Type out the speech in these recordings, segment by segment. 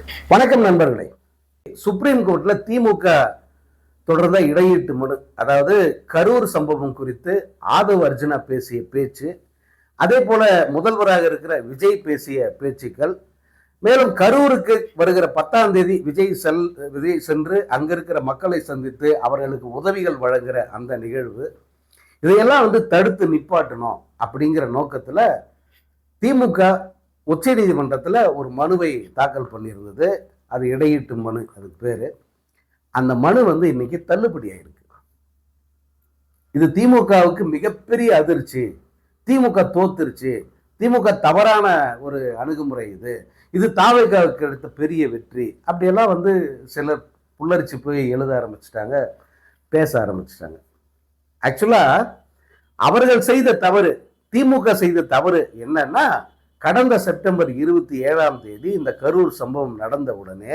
வணக்கம் நண்பர்களே. சுப்ரீம் கோர்ட்ல திமுக தொடர்ந்த இடையீட்டு மனு, அதாவது கரூர் சம்பவம் குறித்து ஆதவ் அர்ஜுனா பேசிய பேச்சு, அதே போல முதல்வராக இருக்கிற விஜய் பேசிய பேச்சுக்கள், மேலும் கரூருக்கு வருகிற 10ஆம் தேதி விஜய் சென்று அங்க இருக்கிற மக்களை சந்தித்து அவர்களுக்கு உதவிகள் வழங்குகிற அந்த நிகழ்வு, இதையெல்லாம் தடுத்து நிப்பாட்டணும் அப்படிங்கிற நோக்கத்துல திமுக உச்ச நீதிமன்றத்தில் ஒரு மனுவை தாக்கல் பண்ணியிருந்தது. அது இடையீட்டு மனு, அதுக்கு பேரு. அந்த மனு இன்னைக்கு தள்ளுபடி ஆயிருக்கு. இது திமுகவுக்கு மிகப்பெரிய அதிர்ச்சி. திமுக தோத்துருச்சு, திமுக தவறான ஒரு அணுகுமுறை, இது தாவேகாவுக்கு எடுத்த பெரிய வெற்றி, அப்படியெல்லாம் சிலர் புல்லரிச்சு போய் எழுத ஆரம்பிச்சிட்டாங்க, பேச ஆரம்பிச்சிட்டாங்க. ஆக்சுவலா அவர்கள் செய்த தவறு, திமுக செய்த தவறு என்னன்னா, கடந்த செப்டம்பர் 27ஆம் தேதி இந்த கரூர் சம்பவம் நடந்த உடனே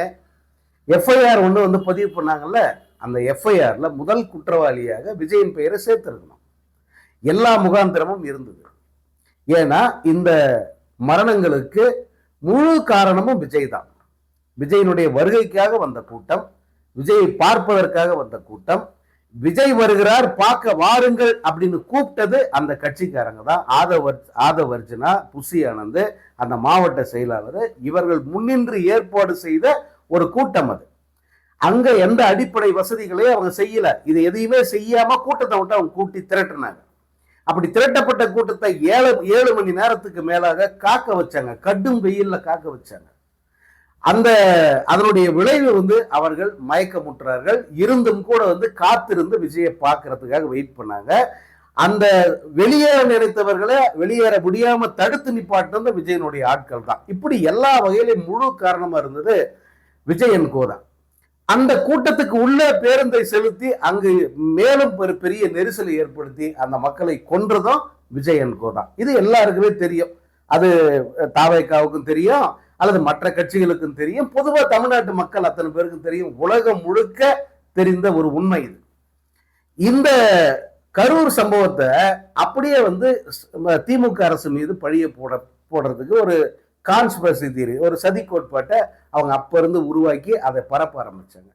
எஃப்ஐஆர் ஒன்று பதிவு பண்ணாங்கல்ல, அந்த எஃப்ஐஆர்ல முதல் குற்றவாளியாக விஜயின் பெயரை சேர்த்திருக்கணும். எல்லா முகாந்திரமும் இருந்தது. ஏன்னா இந்த மரணங்களுக்கு முழு காரணமும் விஜய் தான். விஜயனுடைய வருகைக்காக வந்த கூட்டம், விஜயை பார்ப்பதற்காக வந்த கூட்டம், விஜய் வருகிறார் பார்க்க வாருங்கள் அப்படின்னு கூப்பிட்டது அந்த கட்சிக்காரங்க தான். ஆதவ் அர்ஜுனா, புசி ஆனந்த், அந்த மாவட்ட செயலாளர், இவர்கள் முன்னின்று ஏற்பாடு செய்த ஒரு கூட்டம். அது அங்க எந்த அடிப்படை வசதிகளையும் அவங்க செய்யல. இது எதையுமே செய்யாம கூட்டத்தை விட்டு அவங்க கூட்டி திரட்டினாங்க. அப்படி திரட்டப்பட்ட கூட்டத்தை 7 மணி நேரத்துக்கு மேலாக காக்க வச்சாங்க, கடும் வெயில்ல காக்க வச்சாங்க. அதனுடைய விளைவு அவர்கள் மயக்கமுற்றார்கள். இருந்தும் கூட காத்திருந்து விஜயை பார்க்கறதுக்காக வெயிட் பண்ணாங்க. அந்த வெளியேற நினைத்தவர்களை வெளியேற முடியாம தடுத்து நிப்பாட்டினது விஜயனுடைய ஆட்கள் தான். இப்படி எல்லா வகையிலும் முழு காரணமா இருந்தது விஜயன் கோதான். அந்த கூட்டத்துக்கு உள்ள பேருந்தை செலுத்தி அங்கு மேலும் ஒரு பெரிய நெரிசலை ஏற்படுத்தி அந்த மக்களை கொன்றதும் விஜயன் கோதான். இது எல்லாருக்குமே தெரியும். அது தாவேகாவுக்கும் தெரியும், அல்லது மற்ற கட்சிகளுக்கும் தெரியும், பொதுவா தமிழ்நாட்டு மக்கள் அத்தனை பேருக்கும் தெரியும். உலகம் முழுக்க தெரிந்த ஒரு உண்மை இது. இந்த கரூர் சம்பவத்தை அப்படியே திமுக அரசு மீது பழிய போடுறதுக்கு ஒரு கான்ஸ்பிரசி தியரி, ஒரு சதி கோட்பாட்டை அவங்க அப்ப இருந்து உருவாக்கி அதை பரப்ப ஆரம்பிச்சாங்க.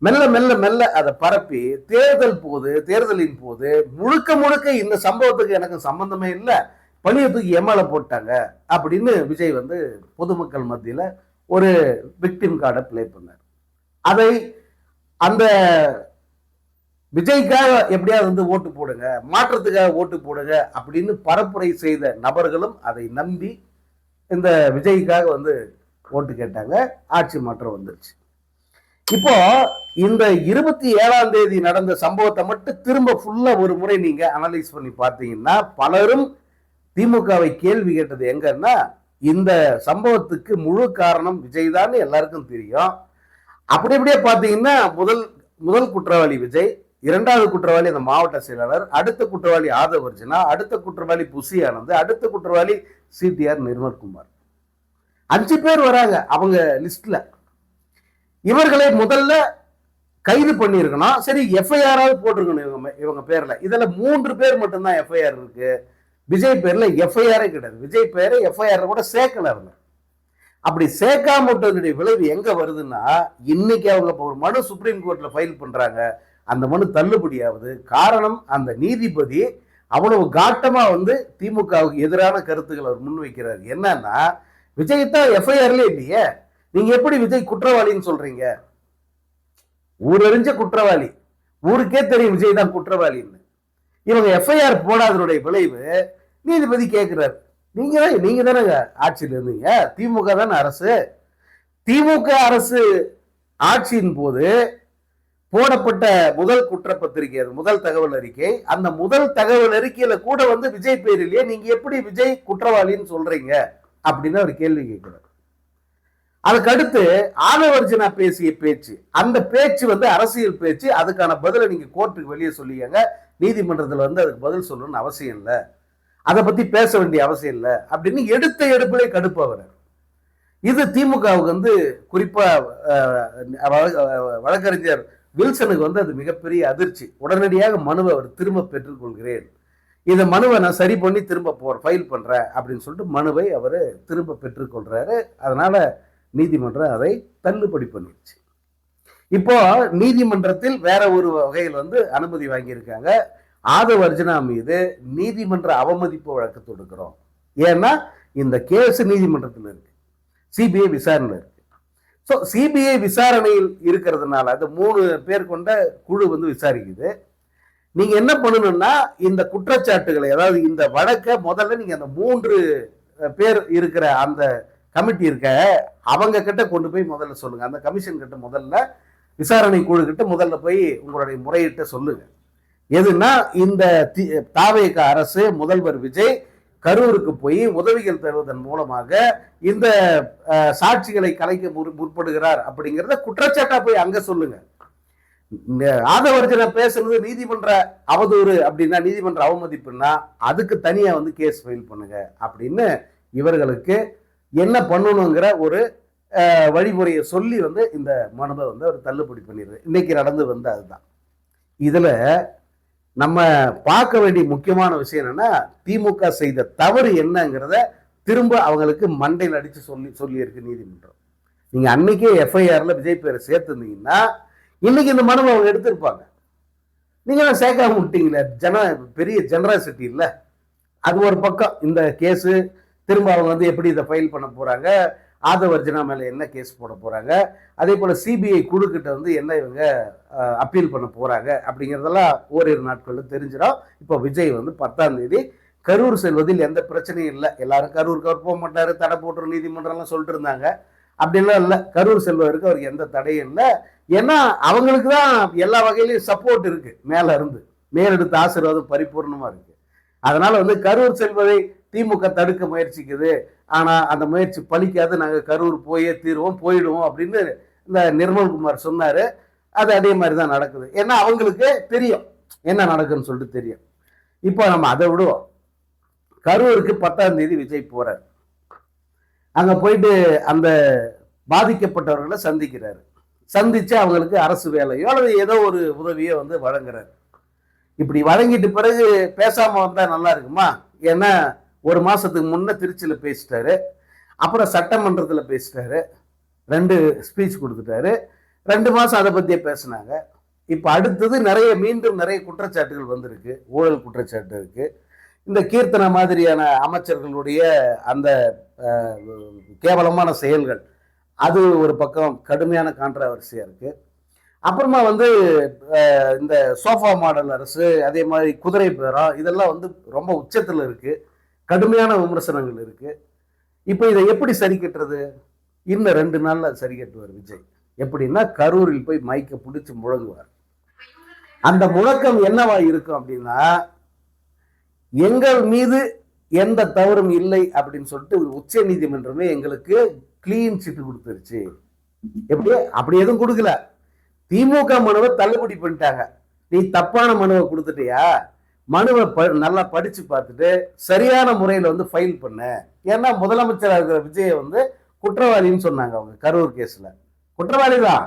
மெல்ல மெல்ல மெல்ல அதை பரப்பி தேர்தலின் போது முழுக்க முழுக்க இந்த சம்பவத்துக்கு எனக்கு சம்பந்தமே இல்லை, பழிய தூக்கி எம்எல்ஏ போட்டாங்க அப்படின்னு விஜய் பொதுமக்கள் மத்தியில ஒரு விக்டிம் கார்டை பிளே பண்ணார். அதை அந்த விஜய்க்காக எப்படியாவது ஓட்டு போடுங்க, மாற்றத்துக்காக ஓட்டு போடுங்க அப்படின்னு பரப்புரை செய்த நபர்களும் அதை நம்பி இந்த விஜய்க்காக ஓட்டு கேட்டாங்க. ஆட்சி மாற்றம் வந்துருச்சு. இப்போ இந்த 27ஆம் தேதி நடந்த சம்பவத்தை மட்டும் திரும்ப ஃபுல்லா ஒரு முறை நீங்க அனலைஸ் பண்ணி பார்த்தீங்கன்னா, பலரும் திமுகவை கேள்வி கேட்டது எங்கன்னா, இந்த சம்பவத்துக்கு முழு காரணம் விஜய் தான் எல்லாருக்கும் தெரியும். அப்படியே பாத்தீங்கன்னா முதல் குற்றவாளி விஜய், இரண்டாவது குற்றவாளி அந்த மாவட்ட செயலாளர், அடுத்த குற்றவாளி ஆதவ் அர்ஜுனா, அடுத்த குற்றவாளி புசி ஆனந்த், அடுத்த குற்றவாளி சிடிஆர் நிர்மல்குமார். 5 பேர் வராங்க அவங்க லிஸ்ட்ல. இவர்களை முதல்ல கைது பண்ணிருக்கணும். சரி, எஃப்ஐஆராவது போட்டிருக்கணும் இவங்க பேர்ல. இதுல 3 பேர் மட்டும்தான் எஃப்ஐஆர் இருக்கு. விஜய் பேர்ல எஃப்ஐஆரே கிடையாது. விஜய் பேரை எஃப்ஐஆர் கூட சேர்க்கல அவங்க. அப்படி சேர்க்காம விட்டதனுடைய விளைவு எங்க வருதுன்னா, இன்னைக்கு அவங்க ஒரு மனு சுப்ரீம் கோர்ட்ல ஃபைல் பண்றாங்க. அந்த மனு தள்ளுபடியாவது. காரணம், அந்த நீதிபதி அவ்வளவு காட்டமா திமுகவுக்கு எதிரான கருத்துக்களை அவர் முன்வைக்கிறார். என்னன்னா, விஜய் தான் எஃப்ஐஆர்ல இல்லையே, நீங்க எப்படி விஜய் குற்றவாளின்னு சொல்றீங்க? ஊரறிஞ்ச குற்றவாளி, ஊருக்கே தெரியும் விஜய் தான் குற்றவாளின்னு. இவங்க எஃப்ஐஆர் போடாதனுடைய விளைவு நீதிபதி கேட்கிறார், நீங்க தானே ஆட்சியில் இருந்தீங்க, திமுக தானே அரசு. திமுக அரசு ஆட்சியின் போது போடப்பட்ட முதல் குற்றப்பத்திரிகை, முதல் தகவல் அறிக்கை, அந்த முதல் தகவல் அறிக்கையில கூட விஜய் பேர் இல்லையே, நீங்க எப்படி விஜய் குற்றவாளின்னு சொல்றீங்க அப்படின்னு ஒரு கேள்வி கேட்கிறார். அதுக்கடுத்து ஆதவ் அர்ஜுனா பேசிய பேச்சு, அந்த பேச்சு அரசியல் பேச்சு. அதுக்கான பதிலை நீங்க கோர்ட்டுக்கு வெளியே சொல்லிக்கங்க, நீதிமன்றத்தில் அதுக்கு பதில் சொல்லணும்னு அவசியம் இல்லை, அதை பத்தி பேச வேண்டிய அவசியம் இல்லை அப்படின்னு எடுத்த எடுப்பிலே கடுப்பவர். இது திமுகவுக்கு குறிப்பா வழக்கறிஞர் வில்சனுக்கு அது மிகப்பெரிய அதிர்ச்சி. உடனடியாக மனுவை அவர் திரும்ப பெற்றுக் கொள்கிறேன், இந்த மனுவை நான் சரி பண்ணி திரும்ப ஃபைல் பண்றேன் அப்படின்னு சொல்லிட்டு மனுவை அவர் திரும்ப பெற்றுக்கொள்றாரு. அதனால நீதிமன்றம் அதை தள்ளுபடி பண்ணிடுச்சு. இப்போ நீதிமன்றத்தில் வேற ஒரு வகையில் வந்து அனுமதி வாங்கியிருக்காங்க. ஆதவ் அர்ஜுனா மீது நீதிமன்ற அவமதிப்பு வழக்கு தொடுக்கிறோம். ஏன்னா இந்த கேஸ் நீதிமன்றத்தில் இருக்கு, சிபிஐ விசாரணை இருக்கு. ஸோ சிபிஐ விசாரணையில் இருக்கிறதுனால அது 3 பேர் கொண்ட குழு வந்து விசாரிக்குது. நீங்க என்ன பண்ணணும்னா இந்த குற்றச்சாட்டுகளை, அதாவது இந்த வழக்கை முதல்ல நீங்க அந்த 3 பேர் இருக்கிற அந்த கமிட்டி இருக்க அவங்க கிட்ட கொண்டு போய் முதல்ல சொல்லுங்க. அந்த கமிஷன் கிட்ட முதல்ல, விசாரணை குழு கிட்ட முதல்ல போய் உங்களுடைய முறையிட்ட சொல்லுங்க. எதுனா இந்த தாவேக அரசு, முதல்வர் விஜய் கரூருக்கு போய் உதவிகள் தருவதன் மூலமாக இந்த சாட்சிகளை கலைக்க முற்படுகிறார் அப்படிங்கிறத குற்றச்சாட்டா போய் அங்க சொல்லுங்க. ஆதவர்ஜன பேசுறது நீதிமன்ற அவதூறு அப்படின்னா, நீதிமன்ற அவமதிப்புன்னா அதுக்கு தனியா வந்து கேஸ் ஃபைல் பண்ணுங்க அப்படின்னு இவர்களுக்கு என்ன பண்ணணுங்கிற ஒரு வழிமுறையை சொல்லி வந்து இந்த மனுவை வந்து அவர் தள்ளுபடி பண்ணிடுறது. இன்னைக்கு நடந்து வந்து அதுதான். இதுல நம்ம பார்க்க வேண்டிய முக்கியமான விஷயம் என்னன்னா, திமுக செய்த தவறு என்னங்கிறத திரும்ப அவங்களுக்கு மண்டையில் அடிச்சு சொல்லி இருக்கு நீதிமன்றம். நீங்க அன்னைக்கே எஃப்ஐஆர்ல விஜய் பேரை சேர்த்துருந்தீங்கன்னா இன்னைக்கு இந்த மனுவை அவங்க எடுத்திருப்பாங்க. நீங்க சேர்க்காம விட்டீங்களே, பெரிய ஜெனராசிட்டி இல்ல. அது ஒரு பக்கம். இந்த கேஸு திரும்ப அவங்க வந்து எப்படி இதை ஃபைல் பண்ண போறாங்க, ஆதவ் அர்ஜுனா மேல என்ன கேஸ் போட போறாங்க, அதே போல சிபிஐ குழுக்கிட்ட வந்து என்ன இவங்க அப்பீல் பண்ண போறாங்க அப்படிங்கிறதெல்லாம் ஓரிரு நாட்கள்ல தெரிஞ்சிடும். இப்போ விஜய் வந்து 10ஆம் தேதி கரூர் செல்வதில் எந்த பிரச்சனையும் இல்லை. எல்லாரும் கரூருக்கு அவர் போக மாட்டாரு, தடை போட்டு நீதிமன்றம்லாம் சொல்லிட்டு இருந்தாங்க. அப்படிலாம் இல்லை. கரூர் செல்வதற்கு அவருக்கு எந்த தடையும் இல்லை. ஏன்னா அவங்களுக்கு தான் எல்லா வகையிலையும் சப்போர்ட் இருக்கு, மேல இருந்து மேலெடுத்த ஆசீர்வாதம் பரிபூர்ணமா இருக்கு. அதனால வந்து கரூர் செல்வதை திமுக தடுக்க முயற்சிக்குது, ஆனா அந்த முயற்சி பலிக்காது, நாங்க கரூர் போயே தீர்வோம், போயிடுவோம் அப்படின்னு இந்த நிர்மல்குமார் சொன்னாரு. அது அதே மாதிரி தான் நடக்குது. ஏன்னா அவங்களுக்கு தெரியும் என்ன நடக்குன்னு சொல்லிட்டு தெரியும். இப்போ நம்ம அதை விடுவோம். கரூருக்கு 10ஆம் தேதி விஜய் போறாரு. அங்க போயிட்டு அந்த பாதிக்கப்பட்டவர்களை சந்திக்கிறாரு. சந்திச்சு அவங்களுக்கு அரசு வேலையோ அல்லது ஏதோ ஒரு உதவியோ வந்து வழங்குறாரு. இப்படி வழங்கிட்டு பிறகு பேசாம வந்தா நல்லா இருக்குமா? ஏன்னா 1 மாசத்துக்கு முன்ன திருச்சியில பேசிட்டாரு, அப்புறம் சட்டமன்றத்துல பேசிட்டாரு, 2 ஸ்பீச் கொடுத்துட்டாரு, 2 மாசம் அதை பத்தியே பேசினாங்க. இப்ப அடுத்தது மீண்டும் நிறைய குற்றச்சாட்டுகள் வந்திருக்கு. ஊழல் குற்றச்சாட்டு இருக்கு. இந்த கீர்த்தனை மாதிரியான அமைச்சர்களுடைய அந்த கேவலமான செயல்கள், அது ஒரு பக்கம் கடுமையான கான்ட்ராவர்சியா இருக்கு. அப்புறமா வந்து இந்த சோஃபா மாடல் அரசு, அதே மாதிரி குதிரை பேரம், இதெல்லாம் வந்து ரொம்ப உச்சத்துல இருக்கு. கடுமையான விமர்சனங்கள் இருக்கு. இப்ப இதை எப்படி சரி கட்டுறது? இன்னும் 2 நாள்ல சரி கட்டுவார் விஜய். எப்படின்னா கரூரில் போய் மைக்க பிடிச்சு முழங்குவார். அந்த முழக்கம் என்னவா இருக்கும் அப்படின்னா, எங்கள் மீது எந்த தவறும் இல்லை அப்படின்னு சொல்லிட்டு உச்ச நீதிமன்றமே எங்களுக்கு கிளீன் சிட் கொடுத்துருச்சு. எப்படி? அப்படி எதுவும் கொடுக்கல. திமுக மனுவை தள்ளுபடி பண்ணிட்டாங்க. நீ தப்பான மனுவை கொடுத்துட்டியா, மனுவை நல்லா படிச்சு பார்த்துட்டு சரியான முறையில் வந்து ஃபைல் பண்ண. ஏன்னா முதலமைச்சராக இருக்கிற விஜயை வந்து குற்றவாளின்னு சொன்னாங்க அவங்க கரூர் கேஸ்ல. குற்றவாளி தான்,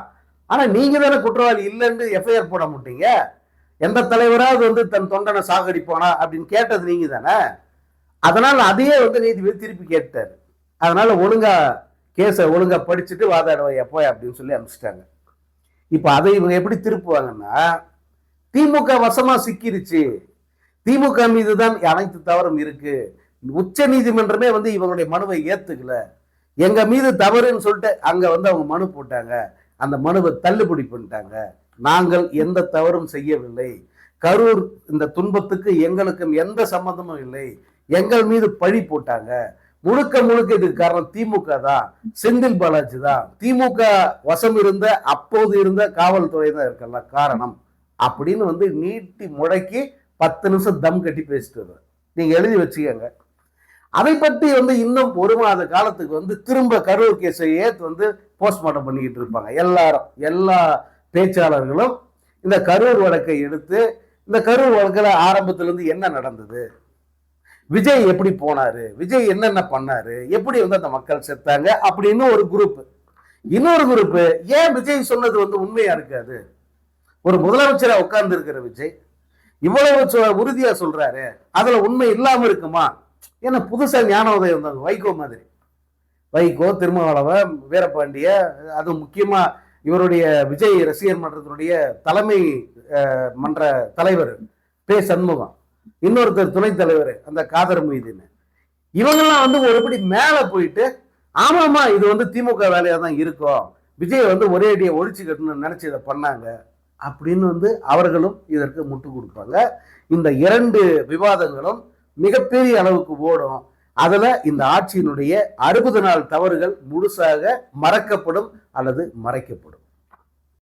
ஆனா நீங்க தானே குற்றவாளி இல்லைன்னு எஃப்ஐஆர் போட மாட்டீங்க. எந்த தலைவராவது வந்து தன் தொண்டனை சாகடிப்பானா அப்படின்னு கேட்டது நீங்க தானே. அதனால அதையே வந்து நீதிபதி திருப்பி கேட்டாரு. அதனால ஒழுங்கா கேஸை ஒழுங்கா படிச்சுட்டு வாதாடுவ எப்போ அப்படின்னு சொல்லி அனுப்பிச்சிட்டாங்க. இப்ப அதை இவங்க எப்படி திருப்புவாங்கன்னா, திமுக வசமா சிக்கிருச்சு, திமுக மீது தான் அனைத்து தவறும் இருக்கு, உச்ச நீதிமன்றமே வந்து இவங்களுடைய மனுவை ஏத்துக்கல, எங்க மீது தவறுன்னு சொல்லிட்டு அங்க வந்து அவங்க மனு போட்டாங்க, அந்த மனுவை தள்ளுபடி பண்ணிட்டாங்க, நாங்கள் எந்த தவறும் செய்யவில்லை, கரூர் இந்த துன்பத்துக்கு எங்களுக்கும் எந்த சம்பந்தமும் இல்லை, எங்கள் மீது பழி போட்டாங்க, முழுக்க இதுக்கு காரணம் திமுக தான், செந்தில் பாலாஜி தான், திமுக வசம் இருந்த அப்போது இருந்த காவல்துறை தான் இருக்கலாம் காரணம் அப்படின்னு வந்து நீட்டி முடக்கி 10 நிமிஷம் தம் கட்டி பேசிட்டு நீங்க எழுதி வச்சுக்கோங்க. அதை பற்றி வந்து இன்னும் 1 மாத காலத்துக்கு வந்து திரும்ப கரூர் கேஸை வந்து போஸ்ட்மார்ட்டம் பண்ணிக்கிட்டு இருப்பாங்க எல்லாரும். எல்லா பேச்சாளர்களும் இந்த கரூர் வழக்கை எடுத்து, இந்த கரூர் வழக்கில் ஆரம்பத்துல இருந்து என்ன நடந்தது, விஜய் எப்படி போனாரு, விஜய் என்னென்ன பண்ணாரு, எப்படி வந்து அந்த மக்கள் செத்தாங்க அப்படின்னு ஒரு குரூப். இன்னொரு குரூப், ஏன் விஜய் சொன்னது வந்து உண்மையா இருக்காது, ஒரு முதலமைச்சரா உட்கார்ந்து இருக்கிற விஜய் இவ்வளவு உறுதியா சொல்றாரு, அதுல உண்மை இல்லாம இருக்குமா? ஏன்னா புதுசா ஞான உதயம் வந்தாங்க வைகோ மாதிரி. வைகோ, திருமாவளவன், வீரபாண்டிய, அது முக்கியமா இவருடைய விஜய் ரசிகர் மன்றத்தினுடைய தலைமை மன்ற தலைவர் சண்முகம், இன்னொருத்தர் துணைத் தலைவர் அந்த காதர் மொய்தீன், இவங்கெல்லாம் ஒருபடி மேல போயிட்டு ஆமாமா இது திமுக வேலையா தான் இருக்கும், விஜய் ஒரே அடியை ஒழிச்சு கட்டணும்னு நினைச்சு இதை பண்ணாங்க அப்படின்னு அவர்களும் இதற்கு முட்டு கொடுப்பாங்க. இந்த இரண்டு விவாதங்களும் மிகப்பெரிய அளவுக்கு ஓடும். அதுல இந்த ஆட்சியினுடைய 60 நாள் தவறுகள் முழுசாக மறக்கப்படும் அல்லது மறைக்கப்படும்.